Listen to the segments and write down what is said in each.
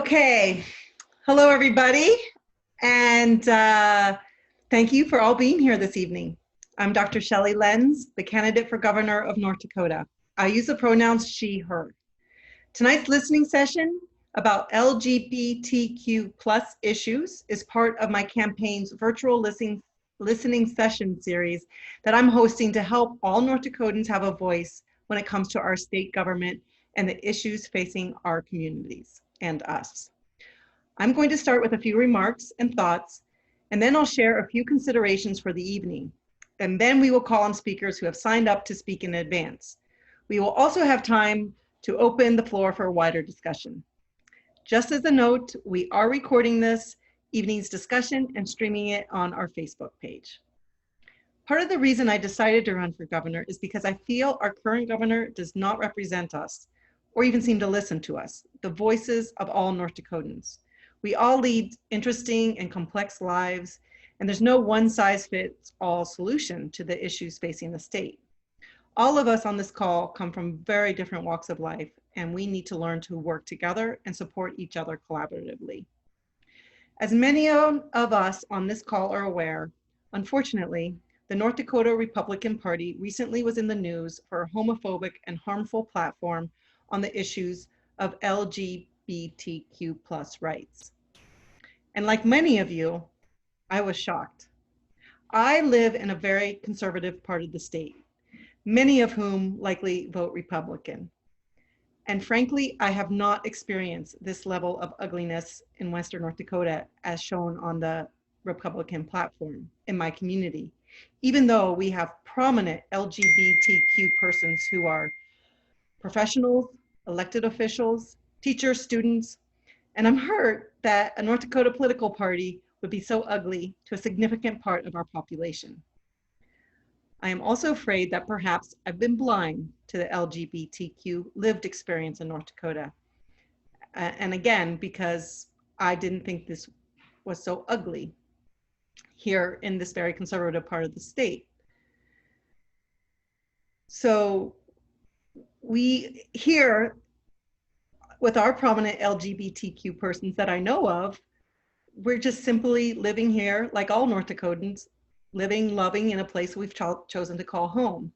Okay, hello everybody, and thank you for all being here this evening. I'm Dr. Shelley Lenz, the candidate for governor of North Dakota. I use the pronouns she, her. Tonight's listening session about LGBTQ plus issues is part of my campaign's virtual listening session series that I'm hosting to help all North Dakotans have a voice when it comes to our state government and the issues facing our communities and us. I'm going to start with a few remarks and thoughts, and then I'll share a few considerations for the evening. And then we will call on speakers who have signed up to speak in advance. We will also have time to open the floor for a wider discussion. Just as a note, we are recording this evening's discussion and streaming it on our Facebook page. Part of the reason I decided to run for governor is because I feel our current governor does not represent us or even seem to listen to us, the voices of all North Dakotans. We all lead interesting and complex lives, and there's no one-size-fits-all solution to the issues facing the state. All of us on this call come from very different walks of life, and we need to learn to work together and support each other collaboratively. As many of us on this call are aware, unfortunately, the North Dakota Republican Party recently was in the news for a homophobic and harmful platform on the issues of LGBTQ plus rights. And like many of you, I was shocked. I live in a very conservative part of the state, many of whom likely vote Republican. And frankly, I have not experienced this level of ugliness in Western North Dakota as shown on the Republican platform in my community, even though we have prominent LGBTQ persons who are professionals, elected officials, teachers, students, and I'm hurt that a North Dakota political party would be so ugly to a significant part of our population. I am also afraid that perhaps I've been blind to the LGBTQ lived experience in North Dakota. And again, because I didn't think this was so ugly here in this very conservative part of the state. So we here with our prominent LGBTQ persons that I know of, we're just simply living here like all North Dakotans, living, loving in a place we've chosen to call home.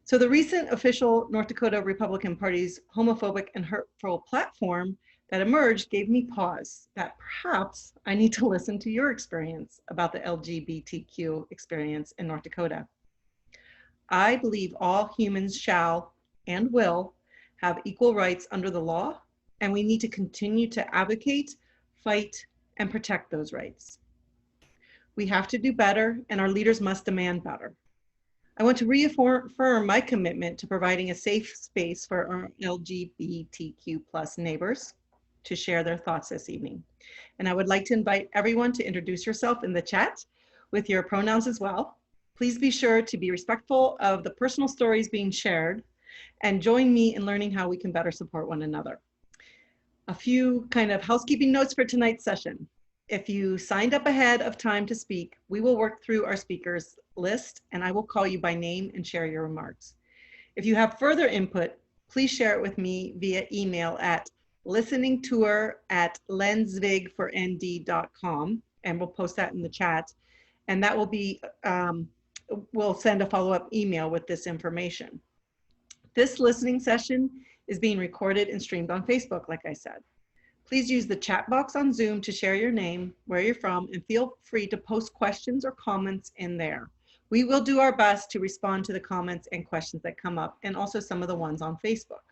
So the recent official North Dakota Republican Party's homophobic and hurtful platform that emerged gave me pause that perhaps I need to listen to your experience about the LGBTQ experience in North Dakota. I believe all humans shall and will have equal rights under the law, and we need to continue to advocate, fight, and protect those rights. We have to do better, and our leaders must demand better. I want to reaffirm my commitment to providing a safe space for our LGBTQ plus neighbors to share their thoughts this evening. And I would like to invite everyone to introduce yourself in the chat with your pronouns as well. Please be sure to be respectful of the personal stories being shared and join me in learning how we can better support one another. A few kind of housekeeping notes for tonight's session. If you signed up ahead of time to speak, we will work through our speakers list and I will call you by name and share your remarks. If you have further input, please share it with me via email at listeningtour@lensvigfornd.com, and we'll post that in the chat. And that will be, we'll send a follow-up email with this information. This listening session is being recorded and streamed on Facebook, like I said. Please use the chat box on Zoom to share your name, where you're from, and feel free to post questions or comments in there. We will do our best to respond to the comments and questions that come up, and also some of the ones on Facebook.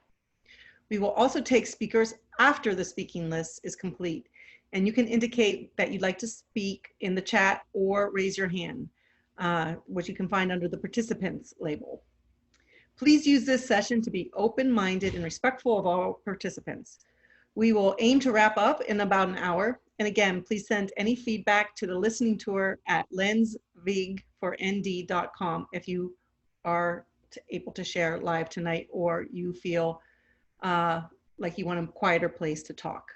We will also take speakers after the speaking list is complete, and you can indicate that you'd like to speak in the chat or raise your hand, which you can find under the participants label. Please use this session to be open-minded and respectful of all participants. We will aim to wrap up in about an hour. And again, please send any feedback to the listening tour at lensvigfornd.com if you are able to share live tonight or you feel like you want a quieter place to talk.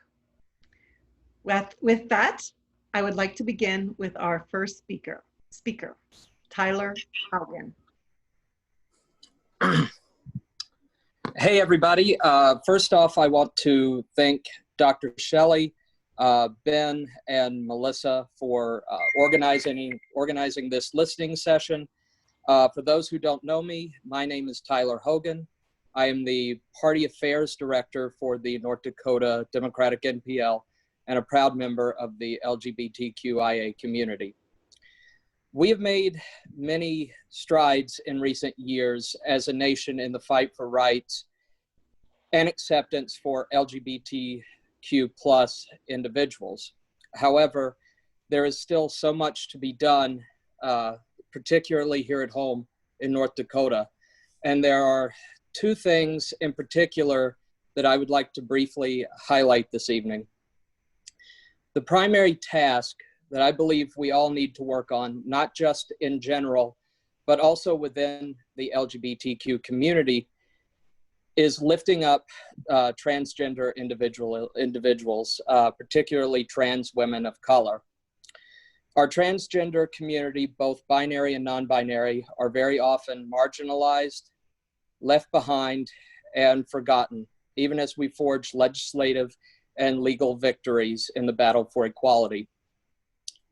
With that, I would like to begin with our first speaker, Tyler Haugen. Hey, everybody. First off, I want to thank Dr. Shelley, Ben, and Melissa for organizing this listening session. For those who don't know me, my name is Tyler Hogan. I am the Party Affairs Director for the North Dakota Democratic NPL and a proud member of the LGBTQIA community. We have made many strides in recent years as a nation in the fight for rights and acceptance for LGBTQ plus individuals. However, there is still so much to be done, particularly here at home in North Dakota. And there are two things in particular that I would like to briefly highlight this evening. The primary task that I believe we all need to work on, not just in general, but also within the LGBTQ community, is lifting up transgender individuals, particularly trans women of color. Our transgender community, both binary and non-binary, are very often marginalized, left behind, and forgotten, even as we forge legislative and legal victories in the battle for equality.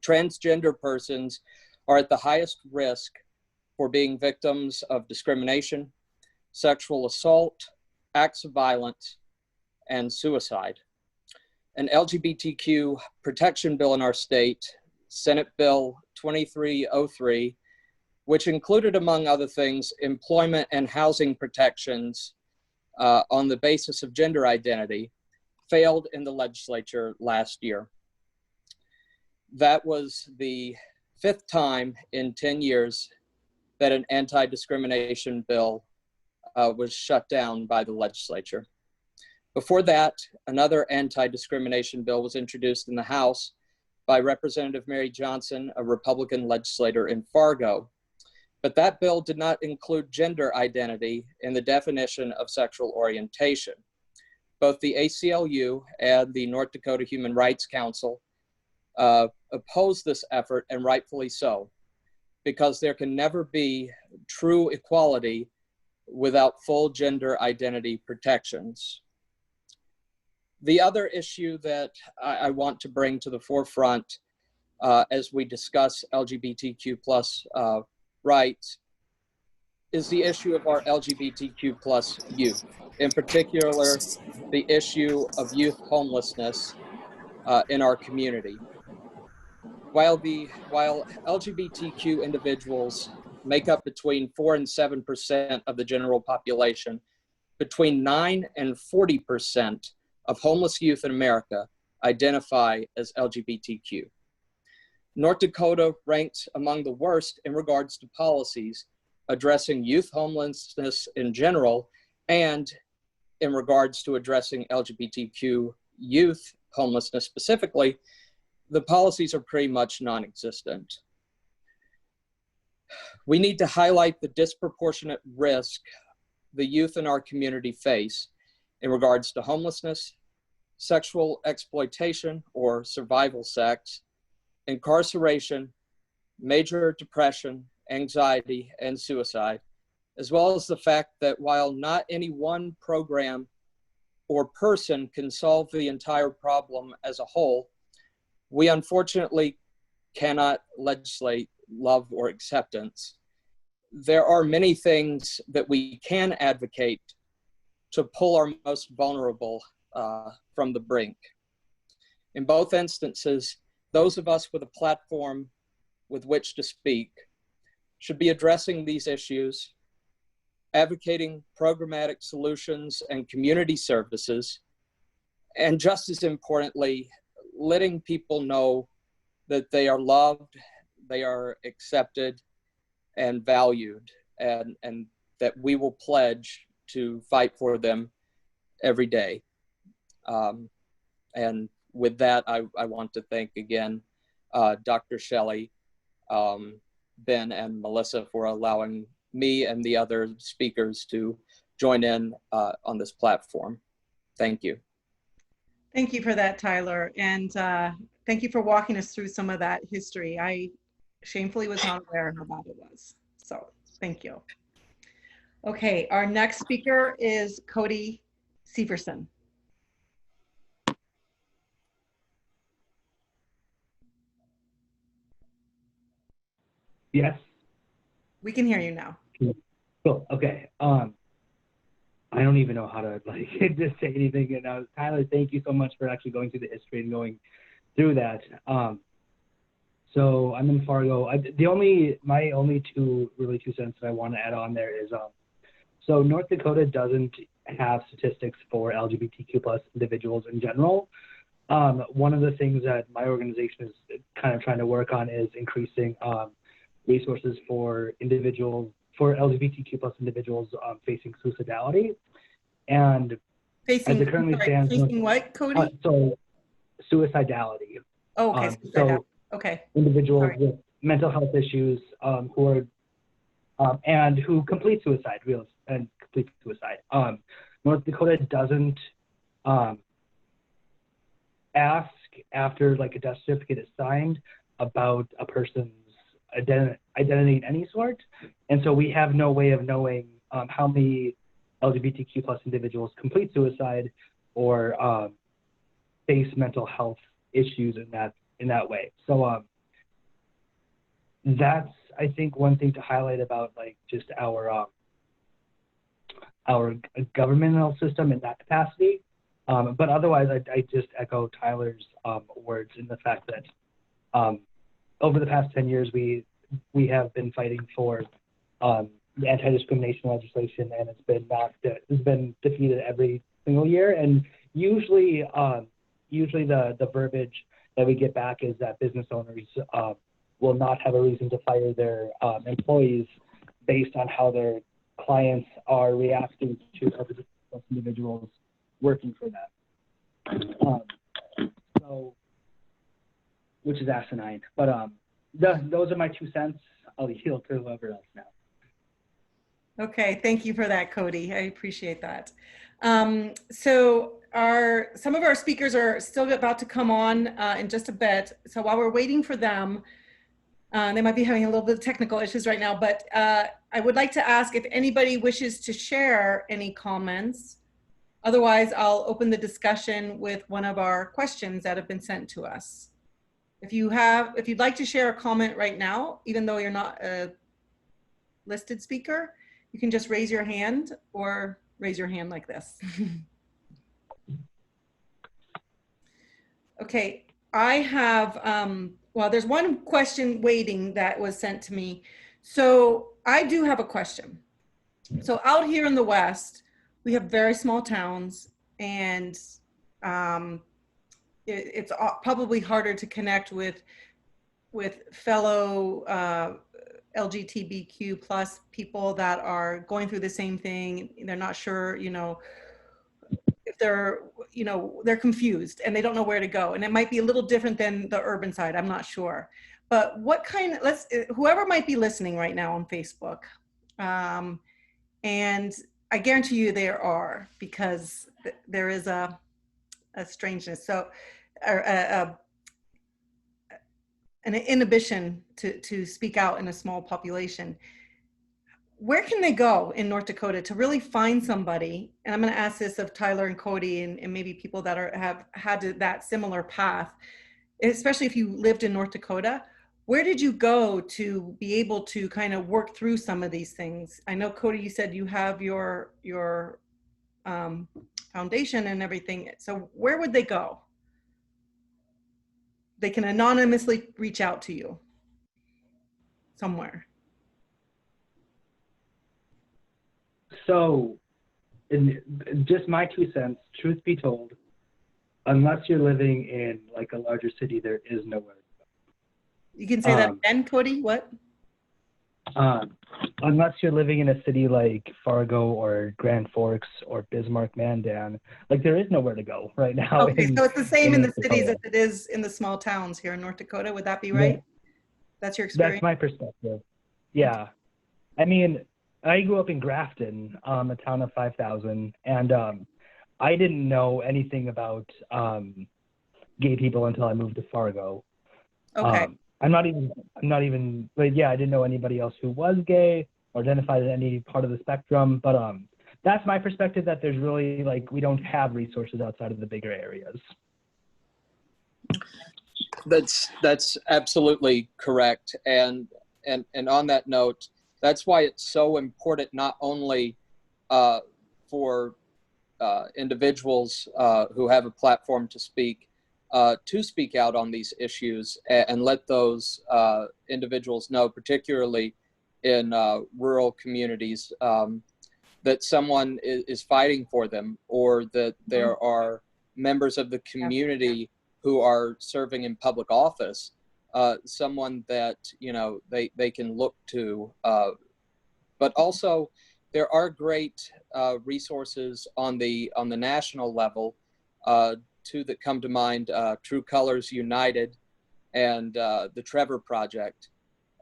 Transgender persons are at the highest risk for being victims of discrimination, sexual assault, acts of violence, and suicide. An LGBTQ protection bill in our state, Senate Bill 2303, which included, among other things, employment and housing protections on the basis of gender identity, failed in the legislature last year. That was the 5th time in 10 years that an anti-discrimination bill was shut down by the legislature. Before that, another anti-discrimination bill was introduced in the House by Representative Mary Johnson, a Republican legislator in Fargo. But that bill did not include gender identity in the definition of sexual orientation. Both the ACLU and the North Dakota Human Rights Council opposed this effort, and rightfully so, because there can never be true equality without full gender identity protections. The other issue that I want to bring to the forefront as we discuss LGBTQ plus rights is the issue of our LGBTQ plus youth, in particular, the issue of youth homelessness in our community. While LGBTQ individuals make up between 4 and 7% of the general population, between 9 and 40% of homeless youth in America identify as LGBTQ. North Dakota ranks among the worst in regards to policies addressing youth homelessness in general and in regards to addressing LGBTQ youth homelessness specifically. The policies are pretty much non-existent. We need to highlight the disproportionate risk the youth in our community face in regards to homelessness, sexual exploitation or survival sex, incarceration, major depression, anxiety, and suicide, as well as the fact that while not any one program or person can solve the entire problem as a whole, we unfortunately cannot legislate love or acceptance. There are many things that we can advocate to pull our most vulnerable from the brink. In both instances, those of us with a platform with which to speak should be addressing these issues, advocating programmatic solutions and community services, and just as importantly, letting people know that they are loved, they are accepted and valued, and that we will pledge to fight for them every day. And with that, I want to thank again Dr. Shelley, Ben, and Melissa for allowing me and the other speakers to join in on this platform. Thank you. Thank you for that, Tyler. And thank you for walking us through some of that history. I shamefully was not aware how bad it was. So thank you. Okay, our next speaker is Cody Severson. Yes. We can hear you now. Cool. Okay. I don't even know how to like just say anything. And Tyler, thank you so much for actually going through the history and going through that. So I'm in Fargo. My only two cents that I want to add on there is so North Dakota doesn't have statistics for LGBTQ plus individuals in general. One of the things that my organization is kind of trying to work on is increasing resources for LGBTQ plus individuals facing suicidality. And as it currently stands, facing what, Cody? So suicidality. Oh, okay. So okay. Individuals with mental health issues who are and who complete suicide. North Dakota doesn't ask after like a death certificate is signed about a person's identity in any sort, and so we have no way of knowing how many LGBTQ plus individuals complete suicide or face mental health issues in that way. So that's, I think, one thing to highlight about like just our governmental system in that capacity. But otherwise, I just echo Tyler's words in the fact that over the past 10 years, we have been fighting for the anti-discrimination legislation, and it's been defeated every single year. And usually the verbiage that we get back is that business owners will not have a reason to fire their employees based on how their clients are reacting to other individuals working for them. So, which is asinine. But those are my 2 cents. I'll yield to whoever else now. Okay, thank you for that, Cody. I appreciate that. So some of our speakers are still about to come on in just a bit. So while we're waiting for them, they might be having a little bit of technical issues right now, but I would like to ask if anybody wishes to share any comments. Otherwise, I'll open the discussion with one of our questions that have been sent to us. If you'd like to share a comment right now, even though you're not a listed speaker, you can just raise your hand or raise your hand like this. Okay, I have, well, there's one question waiting that was sent to me. So I do have a question. So out here in the West, we have very small towns, and it's probably harder to connect with fellow LGBTQ plus people that are going through the same thing. They're not sure, if they're confused and they don't know where to go. And it might be a little different than the urban side. I'm not sure. But whoever might be listening right now on Facebook, and I guarantee you there are, because there is a strangeness. So, an inhibition to speak out in a small population. Where can they go in North Dakota to really find somebody? And I'm going to ask this of Tyler and Cody and maybe people that have had that similar path, especially if you lived in North Dakota. Where did you go to be able to kind of work through some of these things? I know, Cody, you said you have your foundation and everything. So where would they go? They can anonymously reach out to you somewhere. So, in just my 2 cents, truth be told, unless you're living in like a larger city, there is nowhere to go. You can say that again, Cody. What? Unless you're living in a city like Fargo or Grand Forks or Bismarck, Mandan, like there is nowhere to go right now. Okay, so it's the same in the cities as it is in the small towns here in North Dakota. Would that be right? Yeah. That's your experience? That's my perspective. Yeah. Okay. I mean, I grew up in Grafton, a town of 5,000, and I didn't know anything about gay people until I moved to Fargo. Okay. I'm not even, but yeah, I didn't know anybody else who was gay or identified in any part of the spectrum. But that's my perspective, that there's really, like, we don't have resources outside of the bigger areas. That's absolutely correct. And and on that note, that's why it's so important, not only for individuals who have a platform to speak out on these issues, and let those individuals know, particularly in rural communities, that someone is fighting for them, or that there are members of the community who are serving in public office, someone that, you know, they can look to. But also, there are great resources on the national level, two that come to mind: True Colors United and the Trevor Project.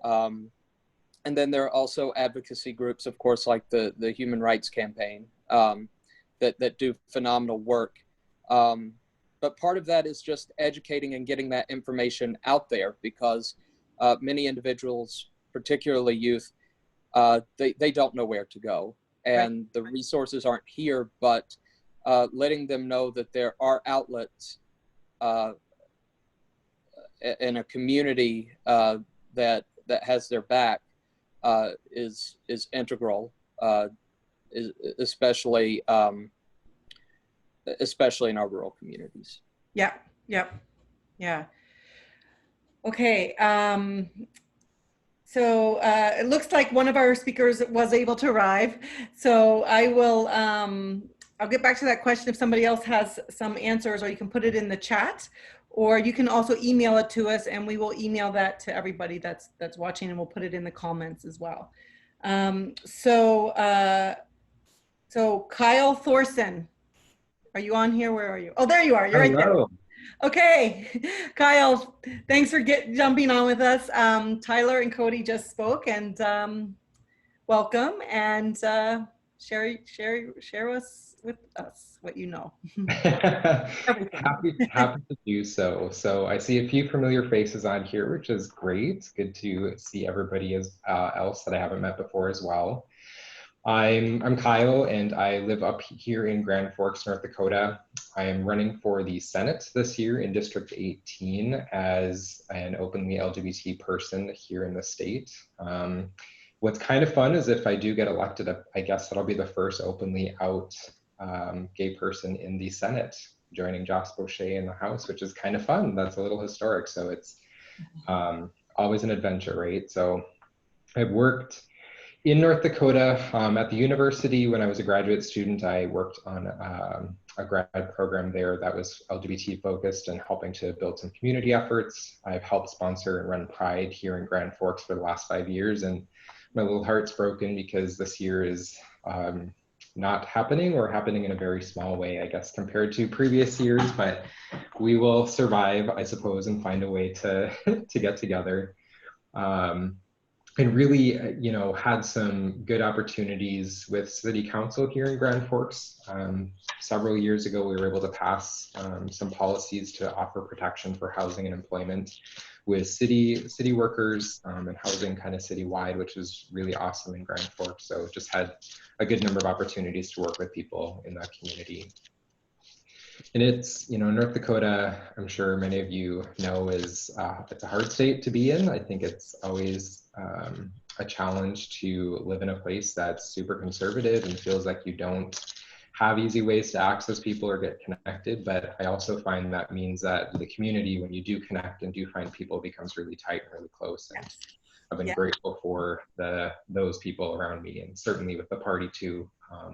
And then there are also advocacy groups, of course, like the Human Rights Campaign, that do phenomenal work. But part of that is just educating and getting that information out there, because many individuals, particularly youth, they don't know where to go, and the resources aren't here. But letting them know that there are outlets in a community that has their back is integral, especially in our rural communities. Yeah. Okay. So it looks like one of our speakers was able to arrive. So I will, I'll get back to that question if somebody else has some answers, or you can put it in the chat, or you can also email it to us, and we will email that to everybody that's watching, and we'll put it in the comments as well. So Kyle Thorson, are you on here? Where are you? Oh, there you are. You're right there. Okay, Kyle, thanks for jumping on with us. Tyler and Cody just spoke, and welcome, and share with us what you know. happy to do so. So I see a few familiar faces on here, which is great. Good to see everybody else that I haven't met before as well. I'm Kyle, and I live up here in Grand Forks, North Dakota. I am running for the Senate this year in District 18 as an openly LGBT person here in the state. What's kind of fun is if I do get elected, I guess that'll be the first openly out gay person in the Senate, joining Joss Boucher in the House, which is kind of fun. That's a little historic. So it's always an adventure, right? So I've worked in North Dakota at the university. When I was a graduate student, I worked on a grad program there that was LGBT focused and helping to build some community efforts. I've helped sponsor and run Pride here in Grand Forks for the last 5 years, and my little heart's broken because this year is not happening, or happening in a very small way, I guess, compared to previous years, but we will survive, I suppose, and find a way to get together. And really, you know, had some good opportunities with City Council here in Grand Forks. Several years ago, we were able to pass some policies to offer protection for housing and employment with city workers, and housing kind of citywide, which is really awesome in Grand Forks. So just had a good number of opportunities to work with people in that community. And it's, you know, North Dakota, I'm sure many of you know, is it's a hard state to be in. I think it's always a challenge to live in a place that's super conservative and feels like you don't have easy ways to access people or get connected. But I also find that means that the community, when you do connect and do find people, becomes really tight and really close. And I've been grateful for those people around me, and certainly with the party too.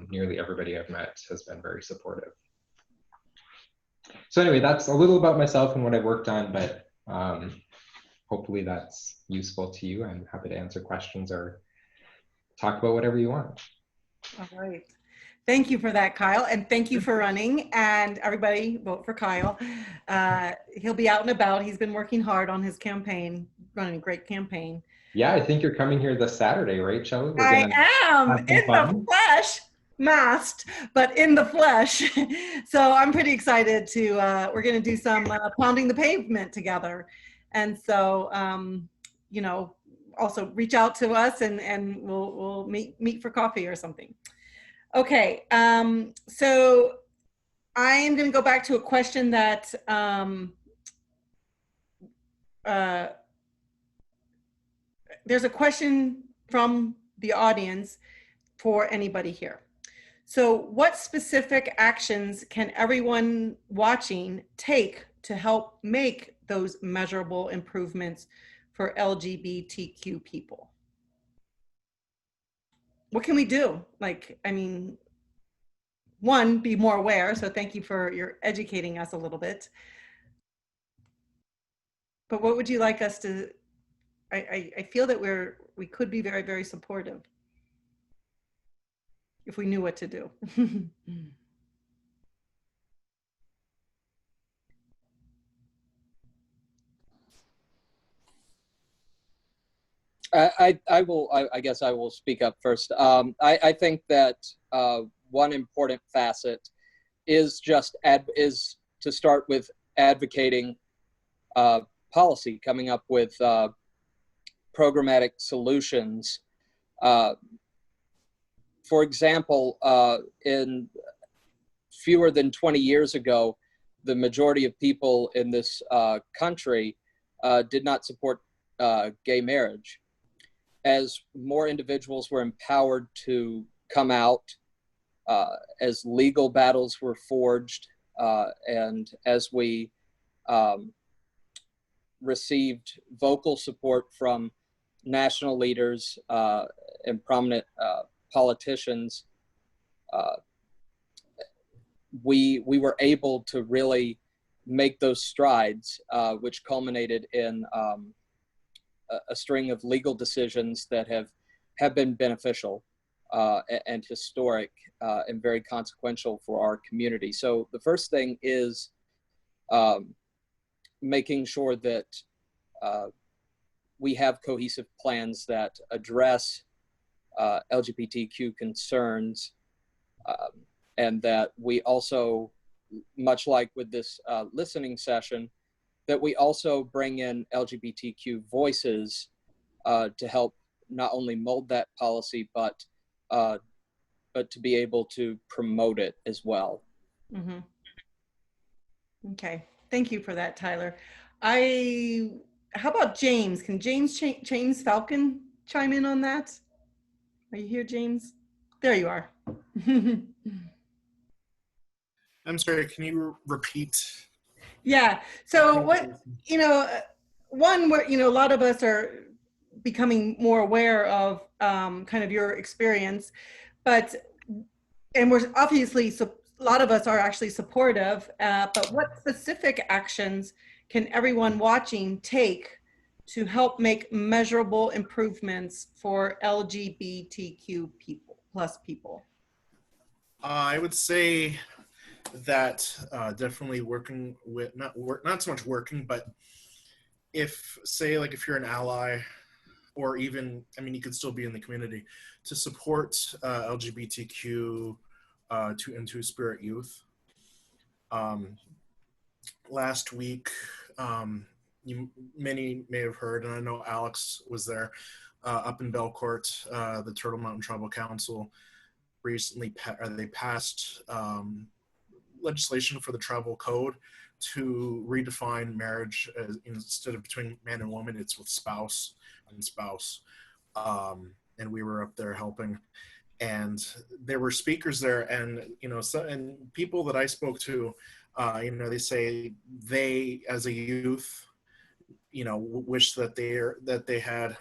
Nearly everybody I've met has been very supportive. So anyway, that's a little about myself and what I worked on, but hopefully that's useful to you. I'm happy to answer questions or talk about whatever you want. All right. Thank you for that, Kyle. And thank you for running. And everybody vote for Kyle. He'll be out and about. He's been working hard on his campaign, running a great campaign. Yeah, I think you're coming here this Saturday, right, Shelley? I am in the flesh, masked, but in the flesh. So I'm pretty excited to, we're going to do some pounding the pavement together. And so, you know, also reach out to us, and we'll meet for coffee or something. Okay, so I am going to go back to a question that there's a question from the audience for anybody here. So what specific actions can everyone watching take to help make those measurable improvements for LGBTQ people? What can we do? Like, I mean, one, be more aware. So thank you for your educating us a little bit. But what would you like us to, I feel that we could be very, very supportive if we knew what to do. I guess I will speak up first. I think that one important facet is is to start with advocating policy, coming up with programmatic solutions. For example, in fewer than 20 years ago, the majority of people in this country did not support gay marriage. As more individuals were empowered to come out, as legal battles were forged, and as we received vocal support from national leaders and prominent politicians, we were able to really make those strides, which culminated in a string of legal decisions that have been beneficial and historic and very consequential for our community. So the first thing is making sure that we have cohesive plans that address LGBTQ concerns, and that we also, much like with this listening session, that we also bring in LGBTQ voices to help not only mold that policy, but to be able to promote it as well. Mm-hmm. Okay, thank you for that, Tyler. How about James? Can James Falcon chime in on that? Are you here, James? There you are. I'm sorry, can you repeat? Yeah, so what, one, where, a lot of us are becoming more aware of kind of your experience, and we're obviously, so a lot of us are actually supportive, but what specific actions can everyone watching take to help make measurable improvements for LGBTQ plus people? I would say that definitely working with, not so much working, but if you're an ally, or even, you could still be in the community, to support LGBTQ and Two-Spirit youth. Last week, many may have heard, and I know Alex was there, up in Belcourt, the Turtle Mountain Tribal Council recently they passed legislation for the tribal code to redefine marriage as, instead of between man and woman, it's with spouse and spouse. And we were up there helping, and there were speakers there, and and people that I spoke to, they say they, as a youth, wish that they had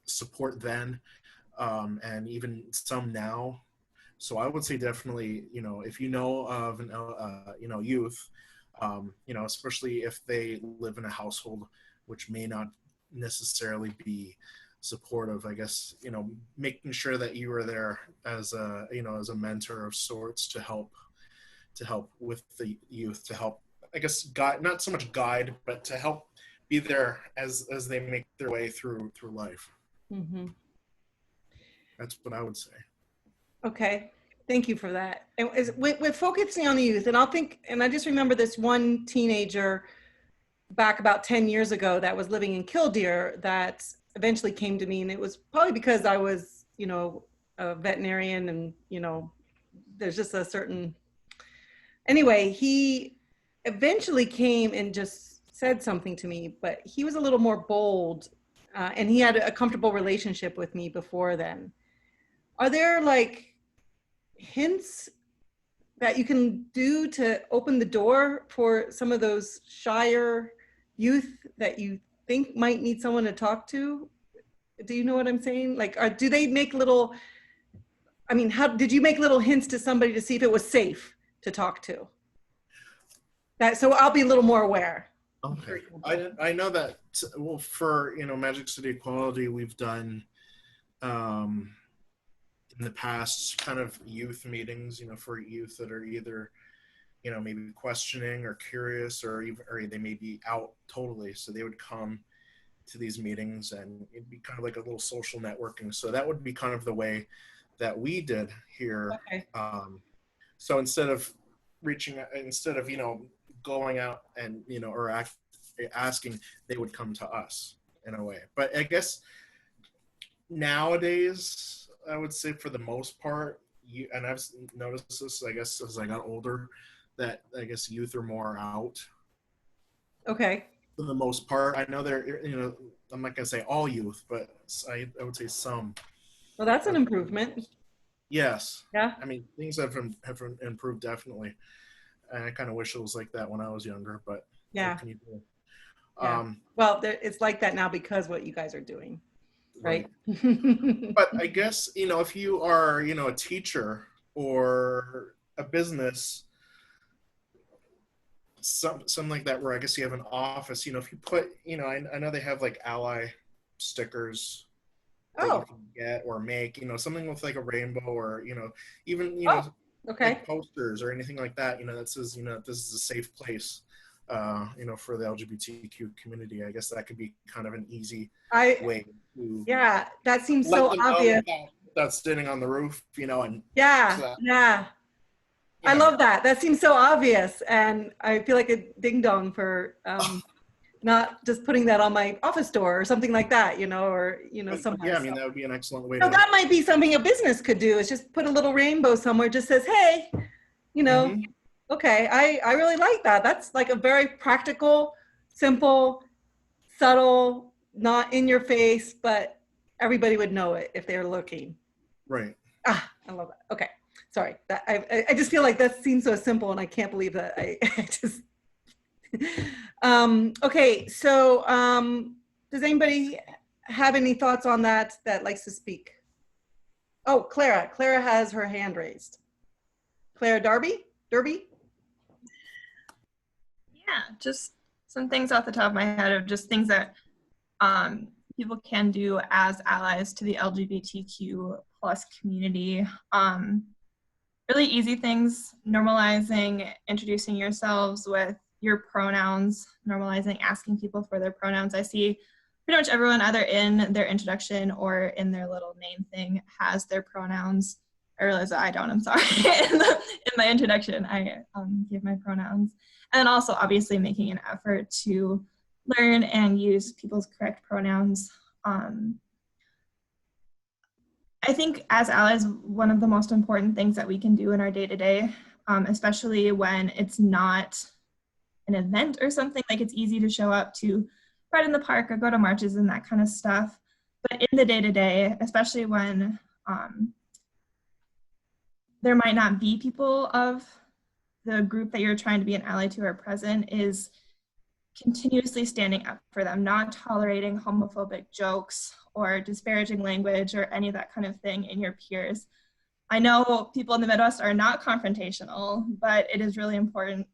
support then, and even some now. So I would say definitely, if you know of an youth, especially if they live in a household which may not necessarily be supportive, I guess, making sure that you are there as a mentor of sorts to help with the youth, to help, I guess, guide, not so much guide, but to help be there as they make their way through life. Mm-hmm. That's what I would say. Okay, thank you for that. And with focusing on the youth, and I just remember this one teenager back about 10 years ago that was living in Killdeer that eventually came to me, and it was probably because I was, a veterinarian, and, there's just a certain, anyway, he eventually came and just said something to me, but he was a little more bold and he had a comfortable relationship with me before then. Are there like hints that you can do to open the door for some of those shyer youth that you think might need someone to talk to? Do you know what I'm saying? Like, do they make little, I mean, how did you make little hints to somebody to see if it was safe to talk to? That, so I'll be a little more aware. Okay. I know that, well, for, Magic City Equality, we've done in the past kind of youth meetings, for youth that are either, maybe questioning or curious, or they may be out totally. So they would come to these meetings, and it'd be kind of like a little social networking. So that would be kind of the way that we did here. Okay. So instead of going out and, or asking, they would come to us in a way. But I guess nowadays, I would say for the most part, and I've noticed this, I guess, as I got older, that I guess youth are more out. Okay. For the most part. I know they're, I'm not going to say all youth, but I would say some. Well, that's an improvement. Yes. Yeah. I mean, things have improved definitely. And I kind of wish it was like that when I was younger, but yeah. What can you do? Yeah. Well, it's like that now because what you guys are doing, right? But I guess, if you are, a teacher or a business, something like that, where I guess you have an office, if you put, I know they have like ally stickers that you can get or make, something with like a rainbow, or, even, okay. like posters or anything like that, that says, this is a safe place, for the LGBTQ community. I guess that could be kind of an easy way to. Yeah, that seems so obvious. That's sitting on the roof, and. Yeah, yeah. I love that. That seems so obvious. And I feel like a ding dong for not just putting that on my office door or something like that, or, somehow. Yeah, I mean, that would be an excellent way to. That might be something a business could do, is just put a little rainbow somewhere, just says, hey, okay, I really like that. That's like a very practical, simple, subtle, not in your face, but everybody would know it if they're looking. Right. I love that. Okay. Sorry, that I just feel like that seems so simple, and I can't believe that I just. Okay, so does anybody have any thoughts on that likes to speak? Oh, Clara. Clara has her hand raised. Clara Derby? Yeah, just some things off the top of my head of just things that people can do as allies to the LGBTQ plus community. Really easy things, normalizing introducing yourselves with your pronouns, normalizing asking people for their pronouns. I see pretty much everyone either in their introduction or in their little name thing has their pronouns. I realize that I don't, I'm sorry. in my introduction, I give my pronouns. And also obviously making an effort to learn and use people's correct pronouns. I think as allies, one of the most important things that we can do in our day-to-day, especially when it's not an event or something, like it's easy to show up to Pride in the Park or go to marches and that kind of stuff. But in the day-to-day, especially when there might not be people of the group that you're trying to be an ally to are present, is continuously standing up for them, not tolerating homophobic jokes or disparaging language or any of that kind of thing in your peers. I know people in the Midwest are not confrontational, but it is really important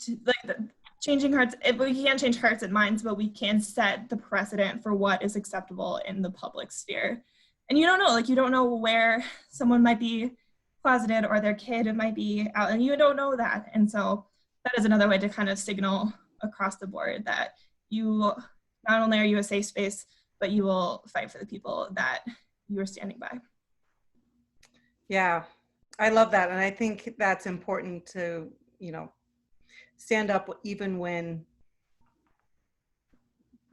to, like, changing hearts. We can't change hearts and minds, but we can set the precedent for what is acceptable in the public sphere. And you don't know where someone might be closeted or their kid might be out, and you don't know that. And so that is another way to kind of signal across the board that you, not only are you a safe space, but you will fight for the people that you are standing by. Yeah, I love that. And I think that's important to, stand up even when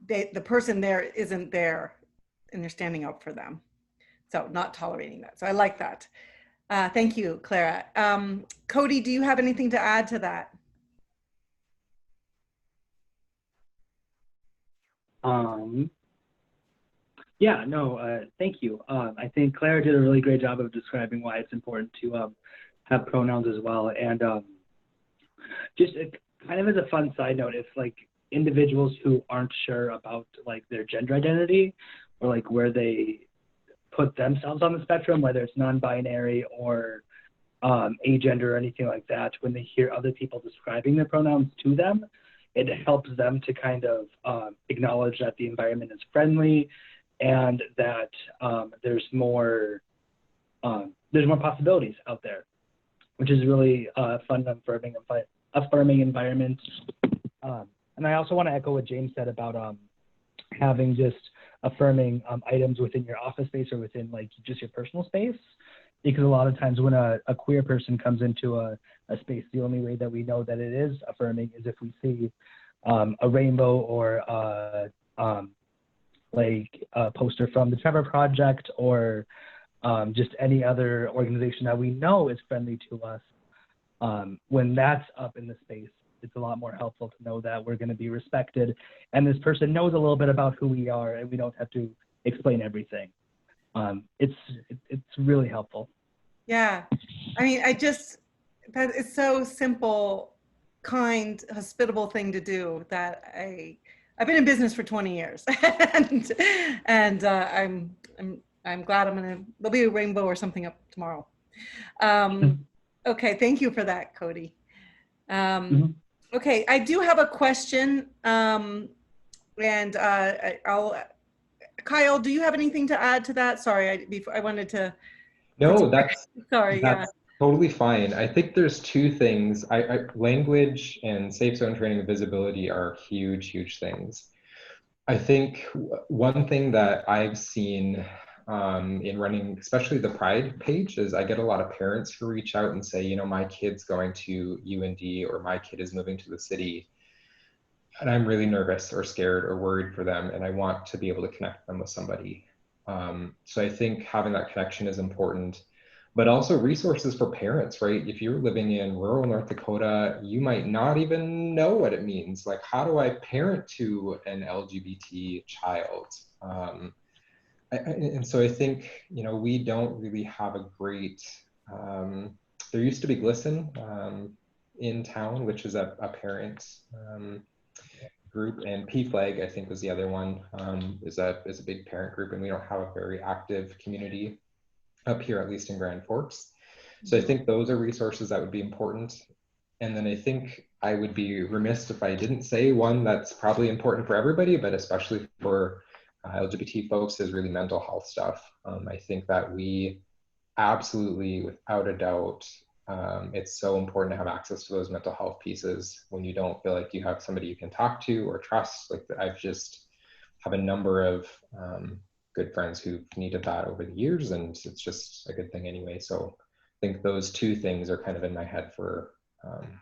the person there isn't there and you're standing up for them. So not tolerating that. So I like that. Thank you, Clara. Cody, do you have anything to add to that? Yeah, no, thank you. I think Claire did a really great job of describing why it's important to have pronouns as well. And just kind of as a fun side note, if like individuals who aren't sure about like their gender identity or like where they put themselves on the spectrum, whether it's non-binary or agender or anything like that, when they hear other people describing their pronouns to them, it helps them to kind of acknowledge that the environment is friendly and that there's more possibilities out there, which is really fun and affirming environment. And I also want to echo what James said about having just affirming items within your office space or within like just your personal space. Because a lot of times when a queer person comes into a space, the only way that we know that it is affirming is if we see a rainbow or like a poster from the Trevor Project or just any other organization that we know is friendly to us. When that's up in the space, it's a lot more helpful to know that we're going to be respected and this person knows a little bit about who we are and we don't have to explain everything. It's really helpful. Yeah, I mean, that is so simple, kind, hospitable thing to do that I've been in business for 20 years, and I'm glad there'll be a rainbow or something up tomorrow. Okay, thank you for that, Cody. Okay, I do have a question, and Kyle, do you have anything to add to that? Sorry, I wanted to. No, that's yeah. Totally fine. I think there's two things. Language and safe zone training and visibility are huge, huge things. I think one thing that I've seen in running, especially the Pride page, is I get a lot of parents who reach out and say, you know, my kid's going to UND or my kid is moving to the city. And I'm really nervous or scared or worried for them. And I want to be able to connect them with somebody. So I think having that connection is important, but also resources for parents, right? If you're living in rural North Dakota, you might not even know what it means. Like, how do I parent to an LGBT child? And so I think, you know, we don't really have a great, there used to be GLSEN in town, which is a parent group, and PFLAG, I think, was the other one, is a big parent group, and we don't have a very active community up here, at least in Grand Forks. So I think those are resources that would be important. And then I think I would be remiss if I didn't say one that's probably important for everybody, but especially for LGBT folks, is really mental health stuff. I think that we absolutely, without a doubt, it's so important to have access to those mental health pieces when you don't feel like you have somebody you can talk to or trust. Like, I've just have a number of good friends who've needed that over the years, and it's just a good thing anyway. So I think those two things are kind of in my head for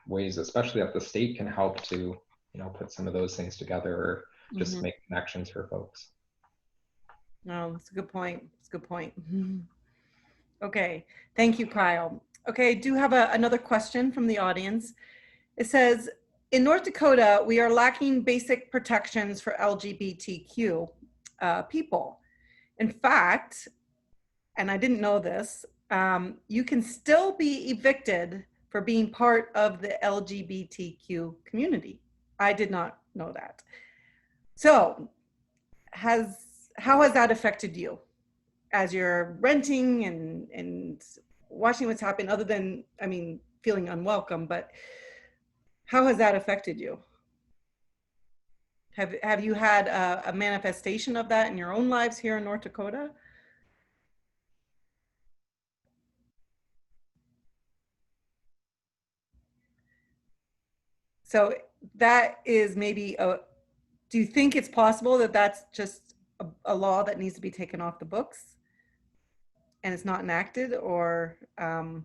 ways, especially that the state can help to, you know, put some of those things together or just make connections for folks. Oh, that's a good point. It's a good point. Okay, thank you, Kyle. Okay, I do have another question from the audience. It says, in North Dakota, we are lacking basic protections for LGBTQ people. In fact, and I didn't know this, you can still be evicted for being part of the LGBTQ community. I did not know that. So how has that affected you as you're renting and watching what's happened, other than, I mean, feeling unwelcome, but how has that affected you? Have you had a manifestation of that in your own lives here in North Dakota? So that is maybe do you think it's possible that that's just a law that needs to be taken off the books and it's not enacted? Or, I mean,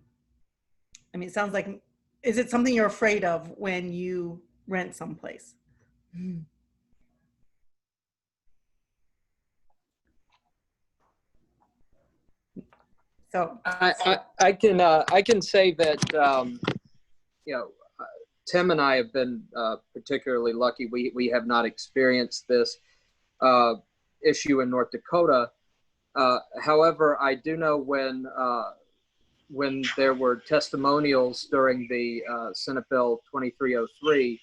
it sounds like, is it something you're afraid of when you rent someplace? So I can say that you know, Tim and I have been particularly lucky. We have not experienced this. issue in North Dakota. However, I do know when there were testimonials during the Senate Bill 2303,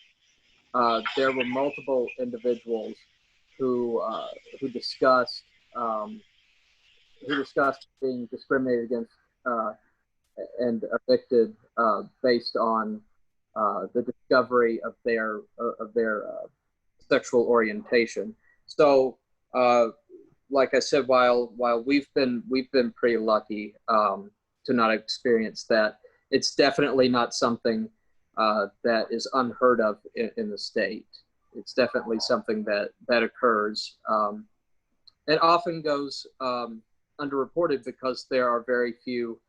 there were multiple individuals who discussed being discriminated against and evicted based on the discovery of their sexual orientation. So, like I said, while we've been pretty lucky to not experience that, it's definitely not something that is unheard of in the state. It's definitely something that occurs and often goes underreported because there are very few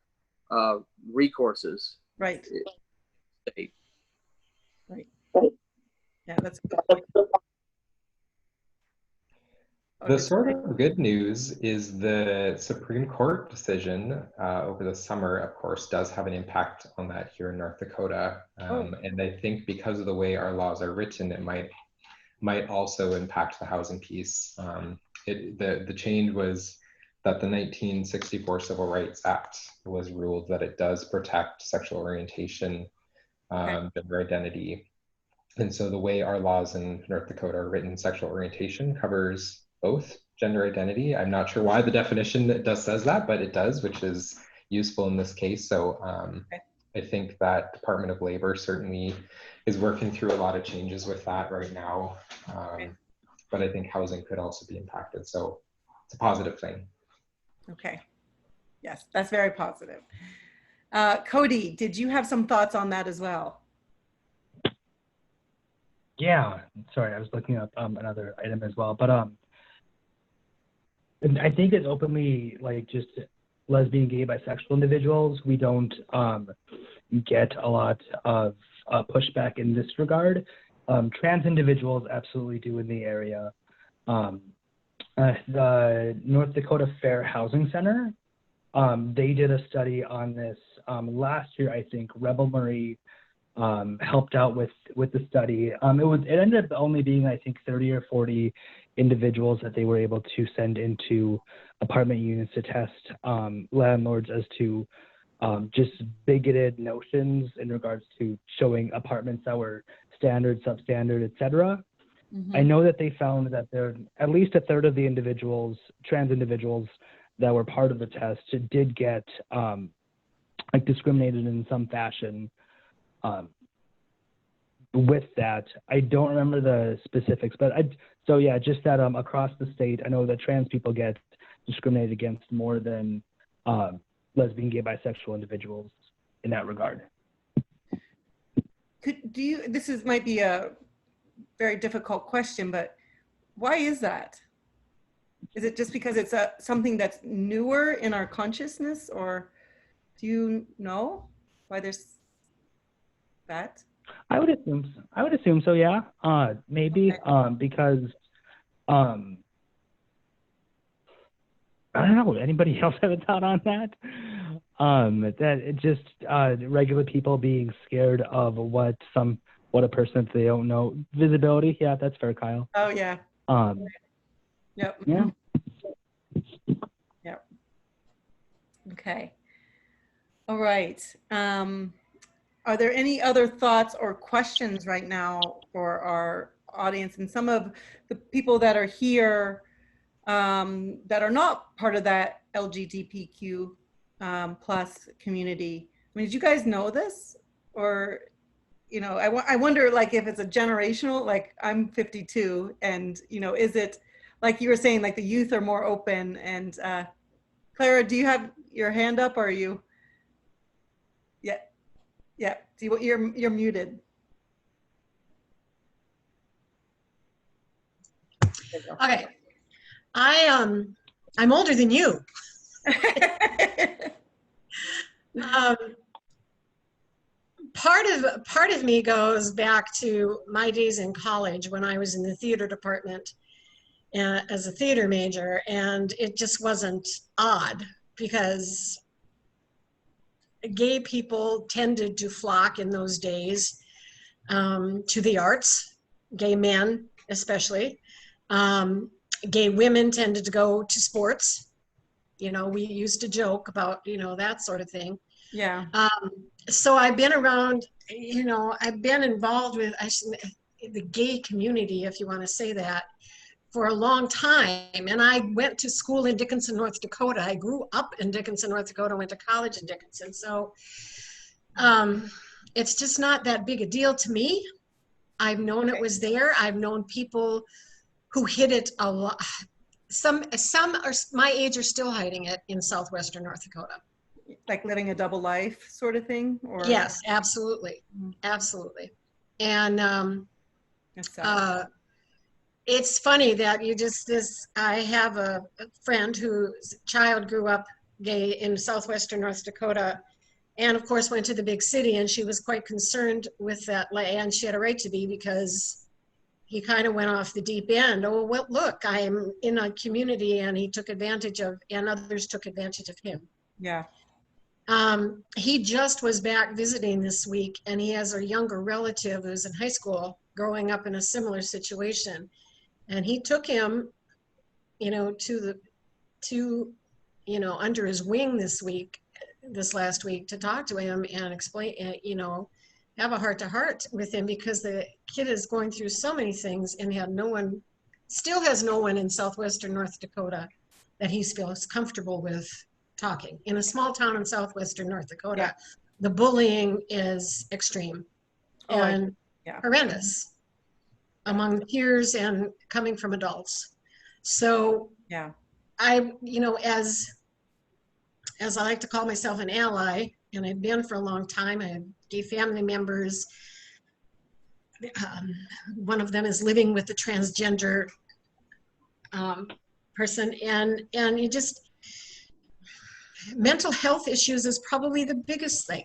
recourses. Right. In the state. Right. Yeah, that's a good point. The sort of good news is the Supreme Court decision over the summer, of course, does have an impact on that here in North Dakota. And I think because of the way our laws are written, it might also impact the housing piece. The change was that the 1964 Civil Rights Act was ruled that it does protect sexual orientation, gender identity. And so the way our laws in North Dakota are written, sexual orientation covers both gender identity. I'm not sure why the definition says that, but it does, which is useful in this case. So I think that Department of Labor certainly is working through a lot of changes with that right now. But I think housing could also be impacted. So it's a positive thing. Okay. Yes, that's very positive. Cody, did you have some thoughts on that as well? Yeah, sorry, I was looking up another item as well, but I think it's openly like just lesbian, gay, bisexual individuals. We don't get a lot of pushback in this regard. Trans individuals absolutely do in the area. The North Dakota Fair Housing Center, they did a study on this last year, I think. Rebel Marie helped out with the study. It ended up only being, I think, 30 or 40 individuals that they were able to send into apartment units to test landlords as to just bigoted notions in regards to showing apartments that were standard, substandard, etc. I know that they found that there at least a third of the individuals, trans individuals that were part of the test, did get like discriminated in some fashion. With that, I don't remember the specifics, but so yeah, just that across the state, I know that trans people get discriminated against more than lesbian, gay, bisexual individuals in that regard. This might be a very difficult question, but why is that? Is it just because it's something that's newer in our consciousness, or do you know why there's that? I would assume so, yeah. Maybe because I don't know. Anybody else have a thought on that? That it just regular people being scared of what a person that they don't know. Visibility, yeah, that's fair, Kyle. Oh yeah. Yep. Yeah. Yep. Okay. All right. Are there any other thoughts or questions right now for our audience and some of the people that are here that are not part of that LGBTQ plus community? I mean, did you guys know this? Or, you know, I wonder like if it's a generational, like I'm 52 and, you know, is it like you were saying, like the youth are more open and Clara, do you have your hand up or are you? Yeah. Yeah, you're muted. Okay, I'm older than you. Part of me goes back to my days in college when I was in the theater department as a theater major, and it just wasn't odd because gay people tended to flock in those days to the arts, gay men especially. Gay women tended to go to sports. You know, we used to joke about, you know, that sort of thing. Yeah. So I've been around, you know, I've been involved with the gay community, if you want to say that, for a long time. And I went to school in Dickinson, North Dakota. I grew up in Dickinson, North Dakota, went to college in Dickinson. So it's just not that big a deal to me. I've known it was there. I've known people who hid it a lot. Some are my age are still hiding it in southwestern North Dakota. Like living a double life sort of thing? Or Yes, absolutely. Absolutely. And it's funny that I have a friend whose child grew up gay in southwestern North Dakota, and of course went to the big city, and she was quite concerned with that, and she had a right to be, because he kind of went off the deep end. Oh, well, look, I'm in a community, and he took advantage of, and others took advantage of him. Yeah. He just was back visiting this week, and he has a younger relative who's in high school growing up in a similar situation. And he took him, you know, under his wing this last week, to talk to him and explain, you know, have a heart-to-heart with him, because the kid is going through so many things and still has no one in southwestern North Dakota that he feels comfortable with talking. In a small town in southwestern North Dakota, yeah, the bullying is extreme and horrendous among peers and coming from adults. So yeah, I, you know, as I like to call myself an ally, and I've been for a long time. I have gay family members. One of them is living with a transgender person, and you just, mental health issues is probably the biggest thing,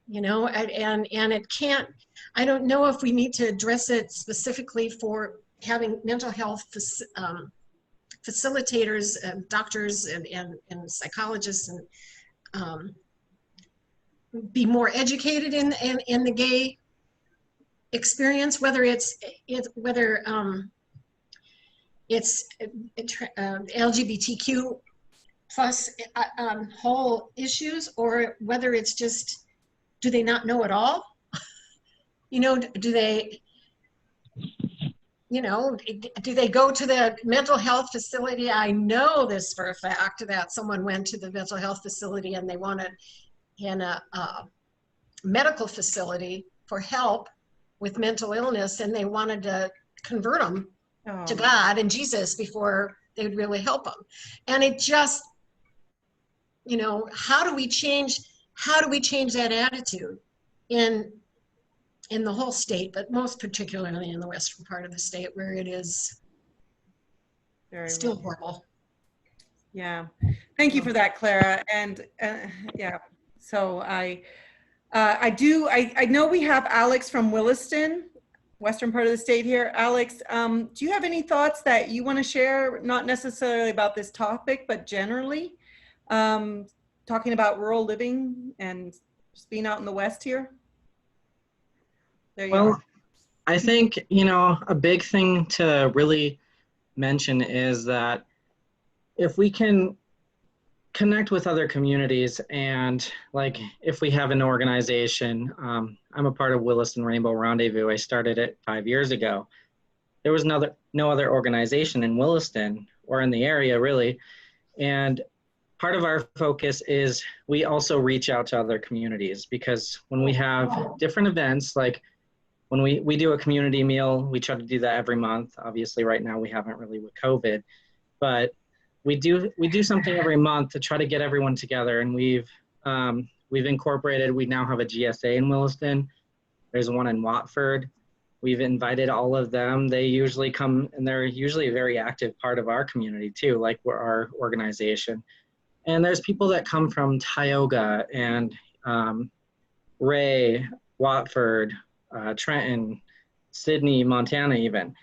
you know, and it can't, I don't know if we need to address it specifically for having mental health facilitators and doctors and psychologists and be more educated in the gay experience, whether it's LGBTQ plus whole issues, or whether it's just, do they not know at all? You know, do they, you know, do they go to the mental health facility? I know this for a fact, that someone went to the mental health facility and they wanted in a medical facility for help with mental illness, and they wanted to convert them to God and Jesus before they would really help them. And it just, you know, how do we change that attitude in the whole state, but most particularly in the western part of the state, where it is still horrible. Yeah, thank you for that, Clara. And yeah, so I know we have Alex from Williston, western part of the state here. Alex, do you have any thoughts that you want to share, not necessarily about this topic, but generally, talking about rural living and just being out in the West here? There you are. I think, you know, a big thing to really mention is that if we can connect with other communities, and like if we have an organization, I'm a part of Williston Rainbow Rendezvous. I started it 5 years ago. There was no other organization in Williston or in the area really. And part of our focus is we also reach out to other communities, because when we have different events, like when we do a community meal, we try to do that every month. Obviously right now we haven't really with COVID, but we do something every month to try to get everyone together. And we've incorporated, we now have a GSA in Williston. There's one in Watford. We've invited all of them. They usually come, and they're usually a very active part of our community too, like we're our organization. And there's people that come from Tioga and Ray, Watford, Trenton, Sydney, Montana even.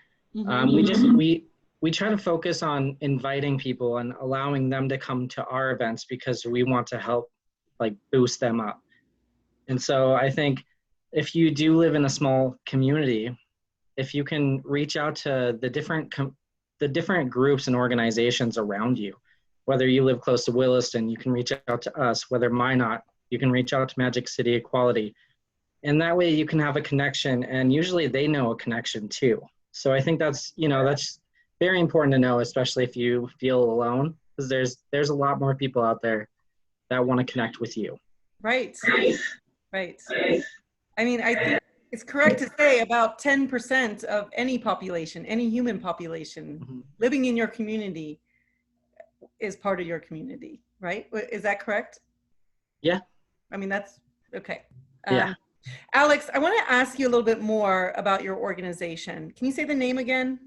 We try to focus on inviting people and allowing them to come to our events, because we want to help like boost them up. And so I think if you do live in a small community, if you can reach out to the different the different groups and organizations around you. Whether you live close to Williston, you can reach out to us. Whether Minot, you can reach out to Magic City Equality. And that way you can have a connection, and usually they know a connection too. So I think that's, that's very important to know, especially if you feel alone, because there's a lot more people out there that want to connect with you. Right. Right. I mean, I think it's correct to say about 10% of any population, any human population living in your community is part of your community, right? Is that correct? Yeah. I mean, that's okay. Yeah. Alex, I want to ask you a little bit more about your organization. Can you say the name again?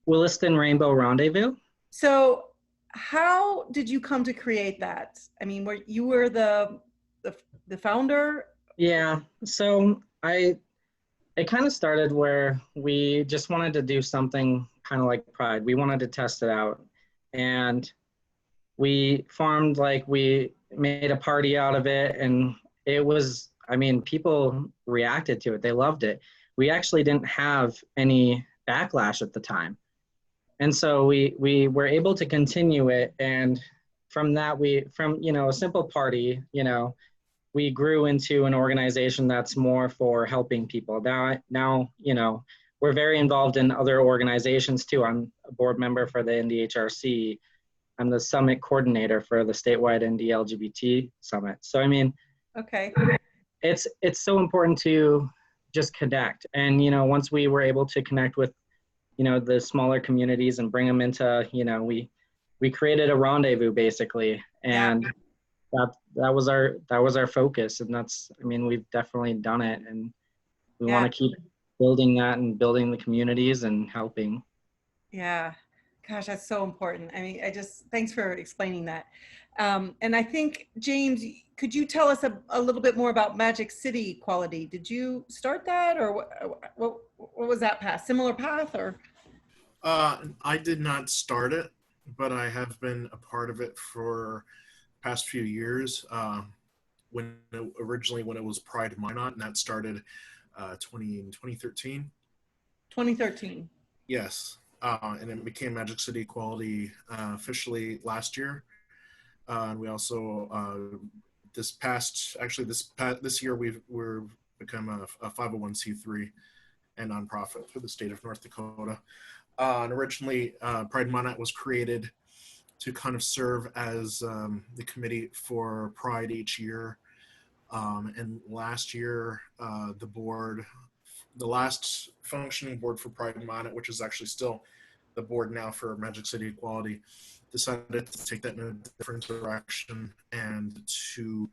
Williston Rainbow Rendezvous. So how did you come to create that? I mean, you were the founder? Yeah. So it kind of started where we just wanted to do something kind of like Pride. We wanted to test it out. And we formed, we made a party out of it. And it was, people reacted to it. They loved it. We actually didn't have any backlash at the time. And so we were able to continue it. And from that, from a simple party, we grew into an organization that's more for helping people. Now, we're very involved in other organizations too. I'm a board member for the NDHRC. I'm the summit coordinator for the statewide ND-LGBT summit. So, okay. It's so important to just connect. And, once we were able to connect with, the smaller communities and bring them into, we created a rendezvous basically. And that was our focus. And that's, we've definitely done it. And we want to keep building that and building the communities and helping. Yeah. Gosh, that's so important. Thanks for explaining that. And I think, James, could you tell us a little bit more about Magic City Equality? Did you start that, or what was that path? Similar path, or? I did not start it, but I have been a part of it for the past few years. Originally when it was Pride Minot, and that started 2013. 2013. Yes. And it became Magic City Equality officially last year. And we also this year we've become a 501c3 and nonprofit for the state of North Dakota. And originally, Pride Minot was created to kind of serve as the committee for Pride each year. And last year, the last functioning board for Pride Minot, which is actually still the board now for Magic City Equality, decided to take that in a different direction and to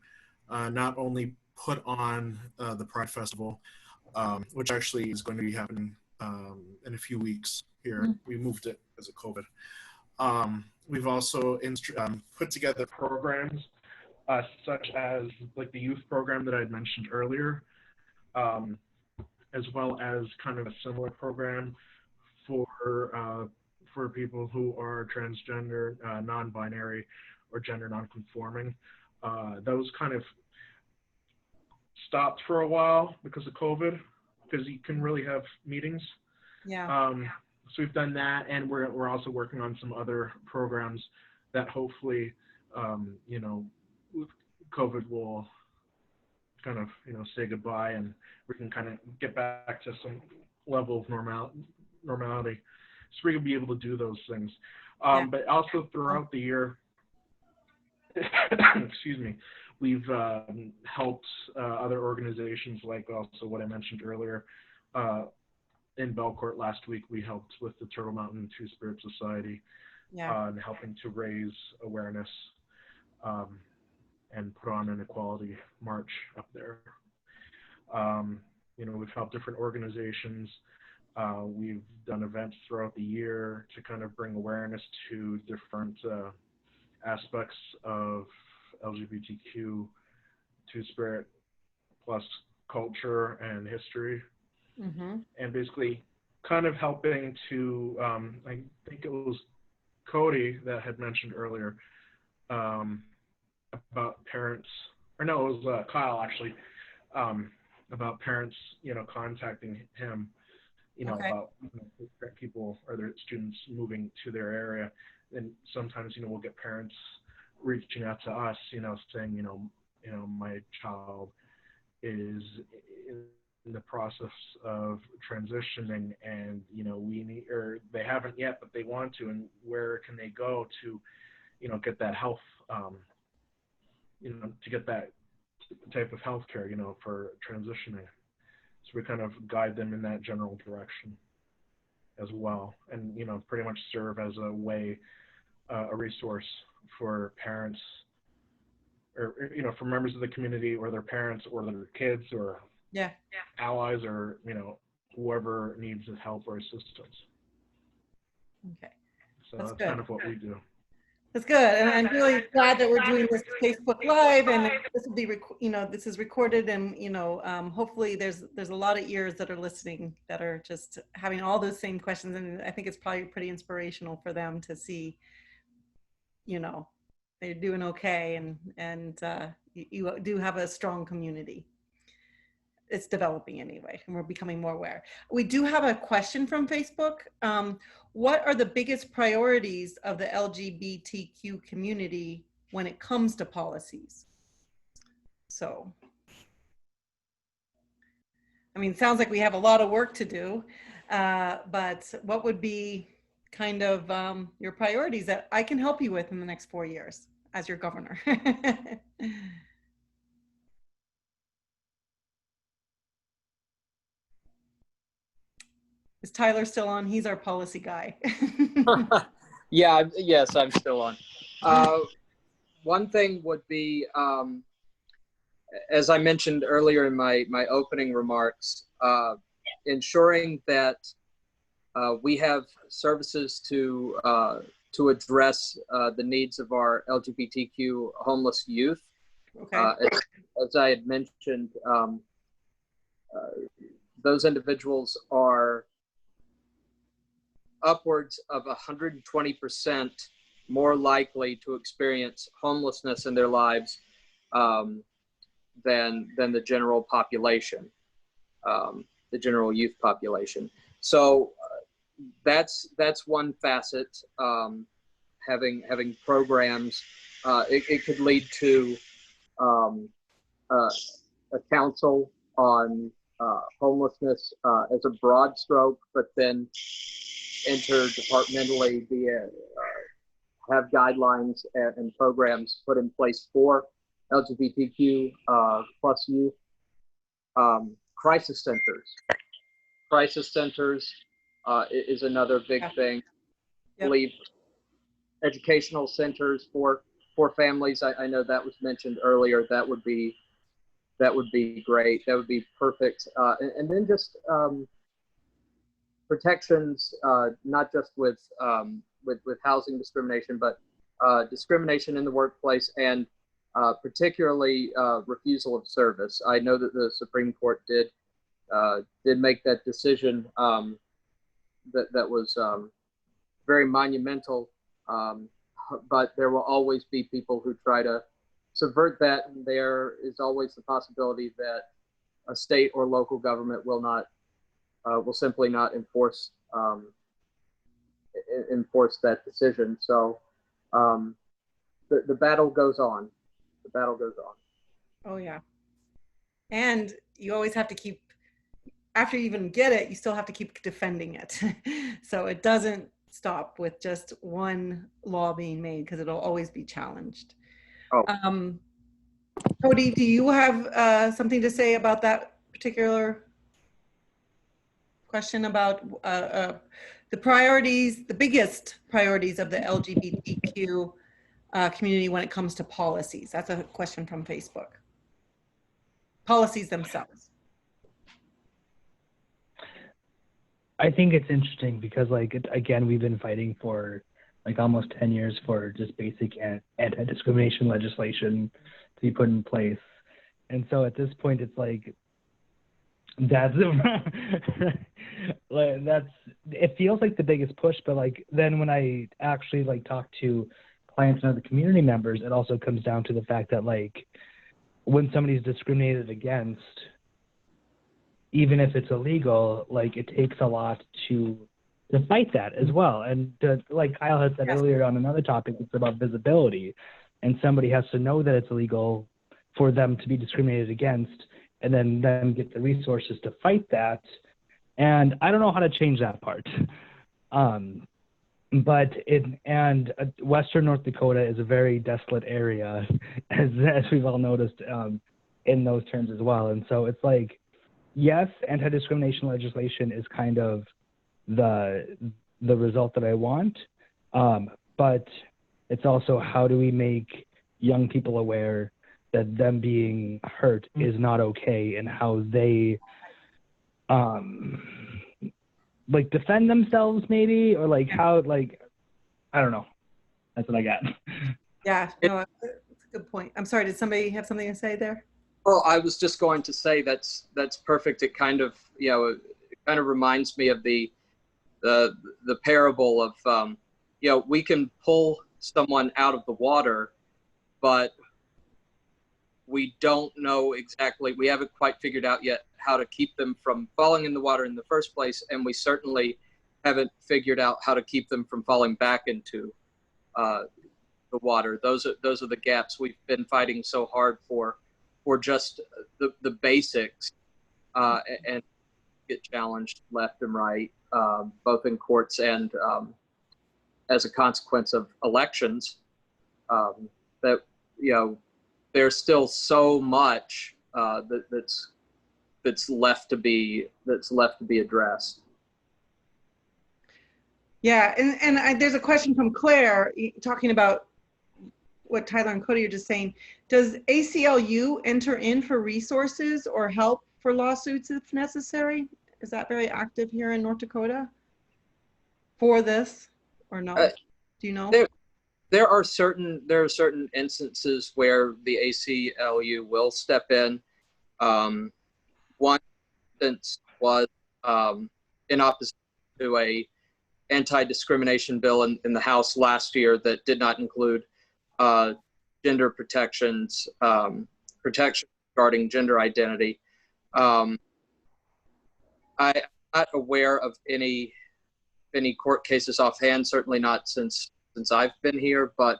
not only put on the Pride Festival, which actually is going to be happening in a few weeks here. We moved it because of COVID. We've also put together programs such as like the youth program that I had mentioned earlier, as well as kind of a similar program for people who are transgender, non-binary, or gender non-conforming. Those kind of stopped for a while because of COVID, because you can really have meetings. Yeah. So we've done that, and we're also working on some other programs that hopefully, COVID will kind of, say goodbye, and we can kind of get back to some level of normality. So we can be able to do those things. But also throughout the year, excuse me, we've helped other organizations, like also what I mentioned earlier. In Belcourt last week, we helped with the Turtle Mountain Two-Spirit Society and helping to raise awareness and put on an equality march up there. We've helped different organizations. We've done events throughout the year to kind of bring awareness to different aspects of LGBTQ, Two-Spirit plus culture and history. And basically kind of helping to, I think it was Cody that had mentioned earlier about parents, or no, it was Kyle actually, about parents, contacting him Okay. about people or their students moving to their area. And sometimes, we'll get parents reaching out to us, saying, my child is in the process of transitioning, and we need, or they haven't yet, but they want to, and where can they go to, get that health, to get that type of health care, for transitioning. So we kind of guide them in that general direction as well, and pretty much serve as a way, a resource for parents, or for members of the community, or their parents, or their kids, or allies, or whoever needs help or assistance. Okay. So That's that's good. kind of what we do. That's good, and I'm really glad that we're doing this Facebook Live, and this will be, this is recorded, and hopefully there's a lot of ears that are listening that are just having all those same questions, and I think it's probably pretty inspirational for them to see, they're doing okay, and you do have a strong community. It's developing anyway, and we're becoming more aware. We do have a question from Facebook. What are the biggest priorities of the LGBTQ community when it comes to policies? So, I mean, it sounds like we have a lot of work to do, but what would be kind of your priorities that I can help you with in the next 4 years as your governor? Is Tyler still on? He's our policy guy. Yes, I'm still on. One thing would be, as I mentioned earlier in my opening remarks, ensuring that we have services to address the needs of our LGBTQ homeless youth. Okay. As I had mentioned, those individuals are upwards of 120% more likely to experience homelessness in their lives than the general population, the general youth population. So that's one facet. Having programs, it could lead to a council on homelessness as a broad stroke, but then interdepartmentally have guidelines and programs put in place for LGBTQ plus youth. Crisis centers is another big thing. I believe educational centers for families. I know that was mentioned earlier. That would be great. That would be perfect. And then just protections, not just with housing discrimination, but discrimination in the workplace, and particularly refusal of service. I know that the Supreme Court did make that decision that was very monumental, but there will always be people who try to subvert that, and there is always the possibility that a state or local government will simply not enforce that decision. So the battle goes on. The battle goes on. Oh yeah. And you always have to keep, after you even get it, you still have to keep defending it. So it doesn't stop with just one law being made, because it'll always be challenged. Oh. Cody, do you have something to say about that particular question about the priorities, the biggest priorities of the LGBTQ community when it comes to policies? That's a question from Facebook. Policies themselves. I think it's interesting because, like, again, we've been fighting for like almost 10 years for just basic anti-discrimination legislation to be put in place. And so at this point, it's like, it feels like the biggest push, but like then when I actually like talk to clients and other community members, it also comes down to the fact that like when somebody's discriminated against, even if it's illegal, like it takes a lot to fight that as well. And like Kyle had said earlier on another topic, it's about visibility, and somebody has to know that it's illegal for them to be discriminated against, and then get the resources to fight that. And I don't know how to change that part. But Western North Dakota is a very desolate area, as we've all noticed in those terms as well. And so it's like, yes, anti-discrimination legislation is kind of the result that I want, but it's also, how do we make young people aware that them being hurt is not okay, and how they like defend themselves maybe, or like how, like, I don't know. That's what I got. Yeah, no, that's a good point. I'm sorry, did somebody have something to say there? Well, I was just going to say that's perfect. It kind of, it kind of reminds me of the parable of, we can pull someone out of the water, but we don't know exactly, we haven't quite figured out yet how to keep them from falling in the water in the first place, and we certainly haven't figured out how to keep them from falling back into the water. Those are the gaps we've been fighting so hard for just the basics, and get challenged left and right, both in courts and as a consequence of elections. That there's still so much that's left to be addressed. Yeah, and there's a question from Claire talking about what Tyler and Cody are just saying. Does ACLU enter in for resources or help for lawsuits if necessary? Is that very active here in North Dakota for this, or no? Do you know? There are certain instances where the ACLU will step in. One instance was in opposition to a anti-discrimination bill in the House last year that did not include gender protections, protection regarding gender identity. I'm not aware of any court cases offhand, certainly not since I've been here, but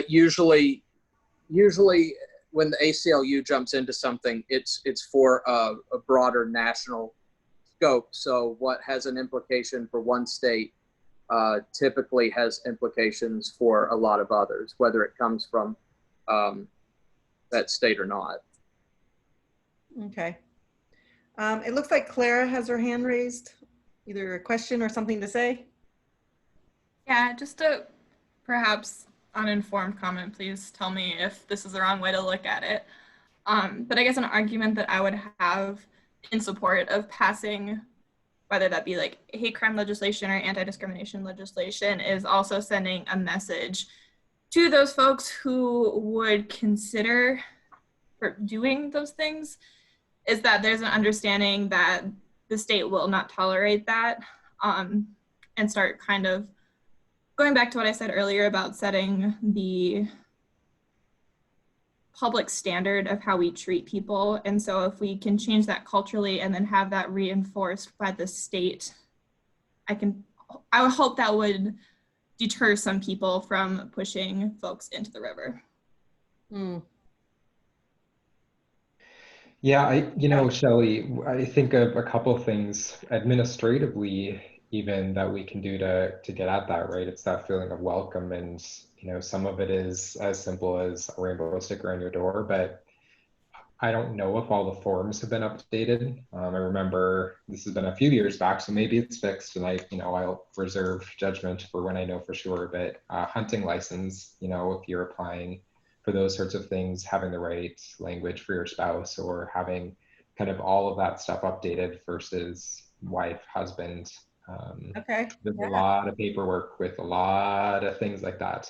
usually when the ACLU jumps into something, it's for a broader national scope. So what has an implication for one state typically has implications for a lot of others, whether it comes from that state or not. Okay. It looks like Clara has her hand raised. Either a question or something to say? Yeah, just a perhaps uninformed comment. Please tell me if this is the wrong way to look at it. But I guess an argument that I would have in support of passing, whether that be like hate crime legislation or anti-discrimination legislation, is also sending a message to those folks who would consider doing those things, is that there's an understanding that the state will not tolerate that, and start kind of going back to what I said earlier about setting the public standard of how we treat people. And so if we can change that culturally and then have that reinforced by the state, I would hope that would deter some people from pushing folks into the river. Yeah, Shelley, I think of a couple of things administratively even that we can do to get at that, right? It's that feeling of welcome, and some of it is as simple as a rainbow sticker on your door, but I don't know if all the forms have been updated. I remember this has been a few years back, so maybe it's fixed, and I'll reserve judgment for when I know for sure. But hunting license, if you're applying for those sorts of things, having the right language for your spouse, or having kind of all of that stuff updated versus wife, husband. Okay. There's a lot of paperwork with a lot of things like that.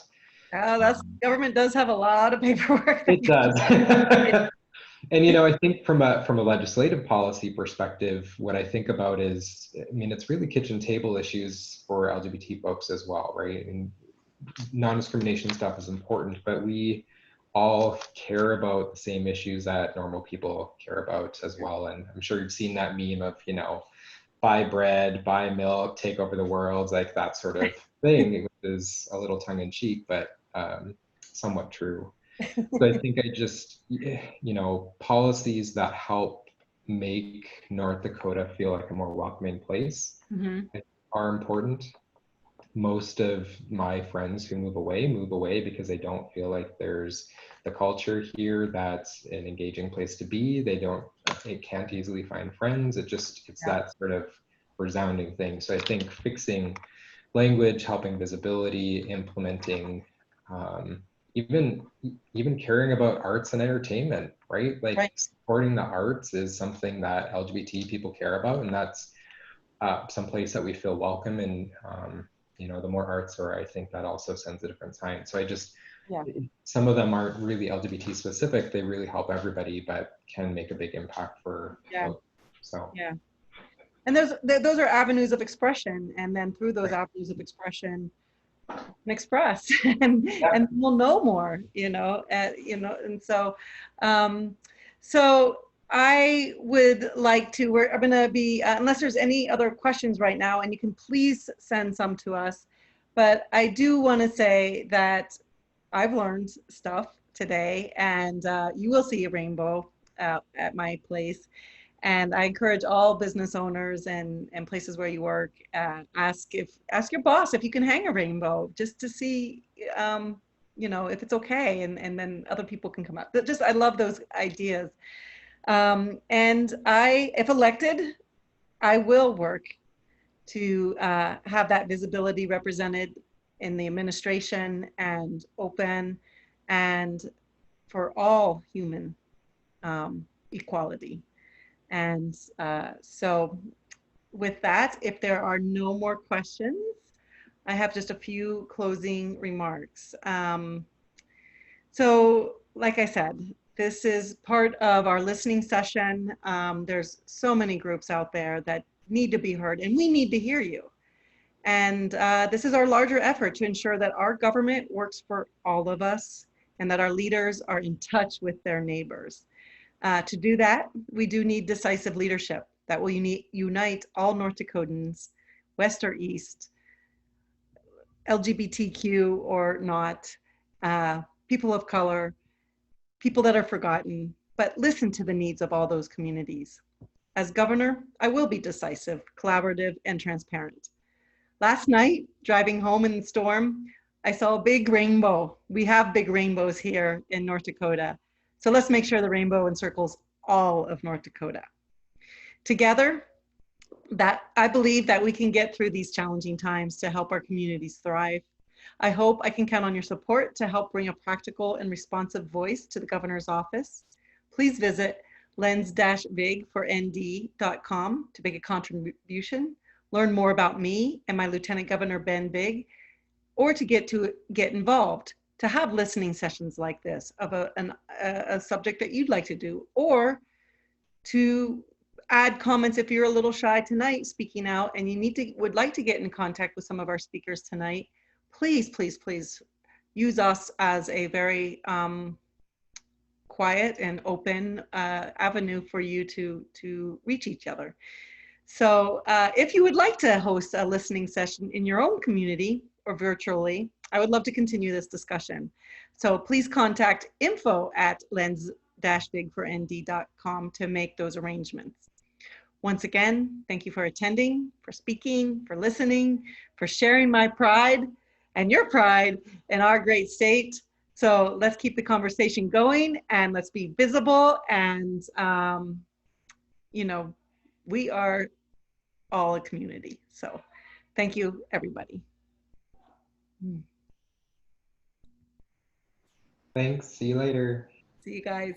Oh, government does have a lot of paperwork. It does. And I think from a legislative policy perspective, what I think about is, it's really kitchen table issues for LGBT folks as well, right? And non-discrimination stuff is important, but we all care about the same issues that normal people care about as well. And I'm sure you've seen that meme of, you know, buy bread, buy milk, take over the world, like that sort of thing, which is a little tongue in cheek, but somewhat true. So I think you know, policies that help make North Dakota feel like a more welcoming place are important. Most of my friends who move away because they don't feel like there's the culture here that's an engaging place to be. They can't easily find friends. It's that sort of resounding thing. So I think fixing language, helping visibility, implementing, even caring about arts and entertainment, right? Like supporting the arts is something that LGBT people care about, and that's some place that we feel welcome. And you know, the more arts are, I think that also sends a different sign. So some of them aren't really LGBT specific. They really help everybody, but can make a big impact for folks. So and those are avenues of expression, and then through those avenues of expression, express and we'll know more, you know, and so so I would like to, I'm going to be, unless there's any other questions right now, and you can please send some to us, but I do want to say that I've learned stuff today, and you will see a rainbow at my place. And I encourage all business owners and places where you work, ask your boss if you can hang a rainbow, just to see, you know, if it's okay, and then other people can come up. I love those ideas. And if elected, I will work to have that visibility represented in the administration and open, and for all human equality. And so with that, if there are no more questions, I have just a few closing remarks. So like I said, this is part of our listening session. There's so many groups out there that need to be heard, and we need to hear you. And this is our larger effort to ensure that our government works for all of us, and that our leaders are in touch with their neighbors. To do that, we do need decisive leadership that will unite all North Dakotans, West or East, LGBTQ or not, people of color, people that are forgotten, but listen to the needs of all those communities. As governor, I will be decisive, collaborative, and transparent. Last night, driving home in the storm, I saw a big rainbow. We have big rainbows here in North Dakota. So let's make sure the rainbow encircles all of North Dakota. Together, I believe that we can get through these challenging times to help our communities thrive. I hope I can count on your support to help bring a practical and responsive voice to the governor's office. Please visit lens-vig4nd.com to make a contribution, learn more about me and my Lieutenant Governor Ben Big, or to get involved, to have listening sessions like this of a subject that you'd like to do, or to add comments if you're a little shy tonight speaking out and you would like to get in contact with some of our speakers tonight. Please, please, please use us as a very quiet and open avenue for you to reach each other. So if you would like to host a listening session in your own community or virtually, I would love to continue this discussion. So please contact info@lens-vig4nd.com to make those arrangements. Once again, thank you for attending, for speaking, for listening, for sharing my pride and your pride in our great state. So let's keep the conversation going, and let's be visible. And, you know, we are all a community. So thank you, everybody. Thanks. See you later. See you guys.